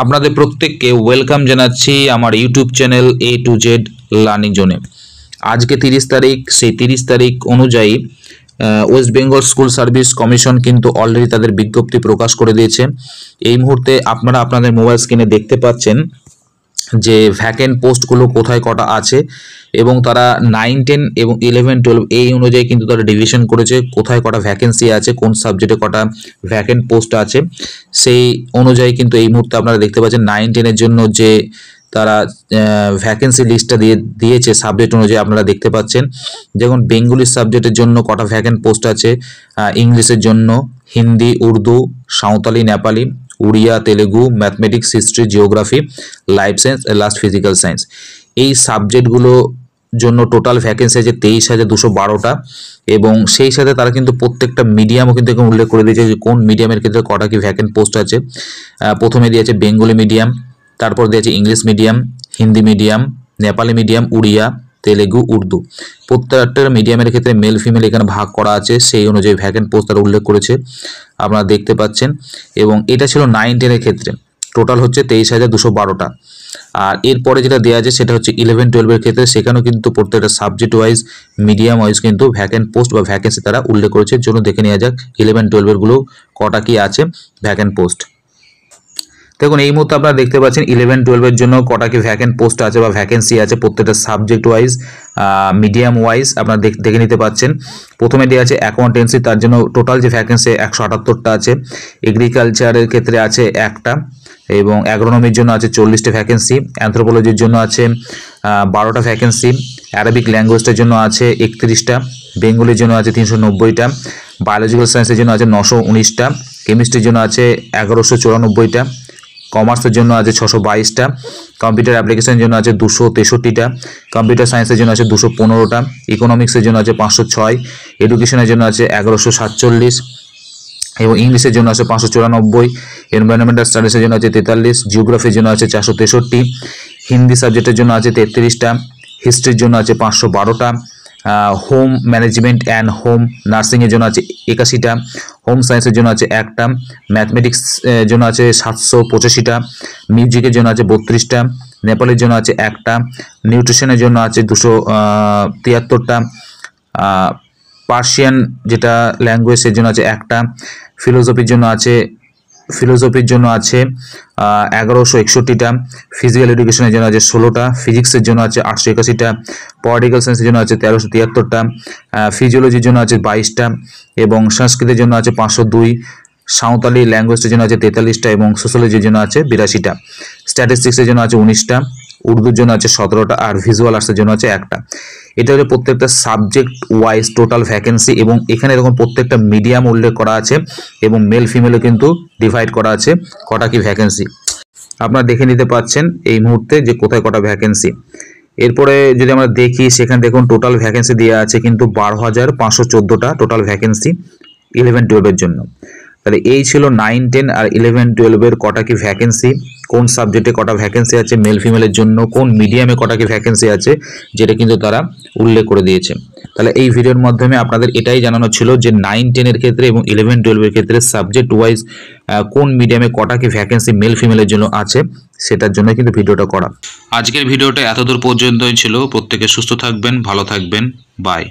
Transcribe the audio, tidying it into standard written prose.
আপনাদের প্রত্যেককে ওয়েলকাম জানাচ্ছি আমার YouTube channel A to Z learning জোনে। আজকে 30 তারিখ, সেই 30 তারিখ অনুযায়ী West Bengal school service commission কিন্তু অলরেডি তাদের বিজ্ঞপ্তি প্রকাশ করে দিয়েছে। এই মুহূর্তে আপনারা আপনাদের মোবাইল স্ক্রিনে দেখতে পাচ্ছেন যে ভ্যাকেন্ট পোস্টগুলো কোথায় কটা আছে এবং তারা 9, 10 এবং 11, 12 এই অনুযায়ী কিন্তু তারা ডিভিশন করেছে কোথায় কটা ভ্যাকেন্সি আছে, কোন সাবজেক্টে কটা ভ্যাকেন্ট পোস্ট আছে। সেই অনুযায়ী কিন্তু এই মুহূর্তে আপনারা দেখতে পাচ্ছেন 9, 10 এর জন্য যে তারা ভ্যাকেন্সি লিস্টটা দিয়েছে সাবজেক্ট অনুযায়ী আপনারা দেখতে পাচ্ছেন। যেমন বেঙ্গলি সাবজেক্টের জন্য কটা ভ্যাকেন্ট পোস্ট আছে, ইংলিশের জন্য Hindi, Urdu, Santali, Nepali, Oriya, Telugu, mathematics, history, geography, life science, last physical science. এই সাবজেক্টগুলো জন্য টোটাল ভ্যাকেন্সি আছে 23,212টা এবং সেই সাথে তারা কিন্তু প্রত্যেকটা মিডিয়ামও কিন্তু উল্লেখ করে দিয়েছে যে কোন মিডিয়ামের ক্ষেত্রে কটা কি ভ্যাকেন্ট পোস্ট আছে। প্রথমে দিয়েছে বেঙ্গলি মিডিয়াম, তারপর দিয়েছে English medium, Hindi medium, Nepali medium, Oriya, Telugu, Urdu. প্রত্যেকটা মিডিয়ামের ক্ষেত্রে মেল ফিমেল এখানে ভাগ করা আছে, সেই অনুযায়ী ভ্যাকেন্ট পোস্ট তারা উল্লেখ করেছে আপনারা দেখতে পাচ্ছেন। এবং এটা ছিল 9, 10 এর ক্ষেত্রে, টোটাল হচ্ছে 23,212টা। আর এরপরে যেটা দেওয়া আছে সেটা হচ্ছে 11, 12 এর ক্ষেত্রে, সেখানেও কিন্তু প্রত্যেকটা সাবজেক্ট ওয়াইজ, মিডিয়াম ওয়াইজ কিন্তু ভ্যাকেন্ট পোস্ট বা ভ্যাকেন্সি তারা উল্লেখ করেছে। জন্য দেখে নেওয়া যাক 11, 12 এরগুলো কটা কি আছে ভ্যাকেন্ট পোস্ট। দেখুন এই মুহূর্তে আপনারা দেখতে পাচ্ছেন 11, 12 এর জন্য কটা কি ভ্যাকেন্ট পোস্ট আছে বা ভ্যাকেন্সি আছে প্রত্যেকটা সাবজেক্ট ওয়াইজ, মিডিয়াম ওয়াইজ আপনারা দেখে নিতে পাচ্ছেন। প্রথমে দেওয়া আছে অ্যাকাউন্টেন্সি, তার জন্য টোটাল যে ভ্যাকেন্সি 178টা আছে। এগ্রিকালচারের ক্ষেত্রে আছে একটা এবং অ্যাগ্রোনমির জন্য আছে 40টা ভ্যাকেন্সি। অ্যানথ্রোপোলজির জন্য আছে 12টা ভ্যাকেন্সি। অ্যারাবিক ল্যাঙ্গুয়েজটার জন্য আছে 31টা। বেঙ্গলির জন্য আছে 390টা। বায়োলজিক্যাল সায়েন্সের জন্য আছে 919টা। কেমিস্ট্রির জন্য আছে 1194টা। কমার্সের জন্য আছে 622টা। কম্পিউটার অ্যাপ্লিকেশনের জন্য আছে 263টা। কম্পিউটার সায়েন্সের জন্য আছে 215টা। ইকোনমিক্সের জন্য আছে 506। এডুকেশনের জন্য আছে 1147 এবং ইংলিশের জন্য আছে 594। এনভায়রনমেন্টাল স্টাডিজের জন্য আছে 43। জিওগ্রাফির জন্য আছে 463। হিন্দি সাবজেক্টের জন্য আছে 33টা। হিস্ট্রির জন্য আছে 512টা। হোম ম্যানেজমেন্ট অ্যান্ড হোম নার্সিংয়ের জন্য আছে 81টা। হোম সায়েন্সের জন্য আছে একটা। ম্যাথমেটিক্স জন্য আছে 785টা। মিউজিকের জন্য আছে 32টা। নেপালের জন্য আছে একটা। নিউট্রিশনের জন্য আছে 273টা। পার্সিয়ান যেটা ল্যাঙ্গুয়েজ এর জন্য আছে একটা। ফিলোসফির জন্য আছে 1161টা। ফিজিক্যাল এডুকেশনের জন্য আছে 16টা। ফিজিক্সের জন্য আছে 881টা। পলিটিক্যাল সায়েন্সের জন্য আছে 1373টা। ফিজিওলজির জন্য আছে 22টা এবং সংস্কৃতের জন্য আছে 502। সাঁওতালি ল্যাঙ্গুয়েজের জন্য আছে 43টা এবং সোশ্যোলজির জন্য আছে 82টা। স্ট্যাটিস্টিক্সের জন্য আছে 19টা। উর্দুর জন্য আছে 17টা আর ভিজুয়াল আর্টসের জন্য আছে একটা। এটা হচ্ছে প্রত্যেকটা সাবজেক্ট ওয়াইজ টোটাল ভ্যাকেন্সি এবং এখানে এরকম প্রত্যেকটা মিডিয়াম উল্লেখ করা আছে এবং মেল ফিমেলও কিন্তু ডিভাইড করা আছে কটা কি ভ্যাকেন্সি আপনারা দেখে নিতে পাচ্ছেন এই মুহূর্তে যে কোথায় কটা ভ্যাকেন্সি। এরপরে যদি আমরা দেখি সেখানে দেখুন টোটাল ভ্যাকেন্সি দেওয়া আছে কিন্তু 12,514টা টোটাল ভ্যাকেন্সি 11, 12 এর জন্য। তাহলে এই ছিল 9, 10 আর 11, 12 এর কটা কি ভ্যাকেন্সি, কোন সাবজেক্টে কটা ভ্যাকেন্সি আছে মেল ফিমেলের জন্য, কোন মিডিয়ামে কটা কি ভ্যাকেন্সি আছে, যেটা কিন্তু তারা উল্লেখ করে দিয়েছে। তাহলে এই ভিডিওর মাধ্যমে আপনাদের এটাই জানানো ছিল যে 9, 10 এর ক্ষেত্রে এবং 11, 12 এর ক্ষেত্রে সাবজেক্ট ওয়াইজ কোন মিডিয়ামে কটা কি ভ্যাকেন্সি মেল ফিমেলের জন্য আছে, সেটার জন্য কিন্তু ভিডিওটা করা। আজকের ভিডিওটা এতদূর পর্যন্তই ছিল। প্রত্যেকে সুস্থ থাকবেন, ভালো থাকবেন, বাই।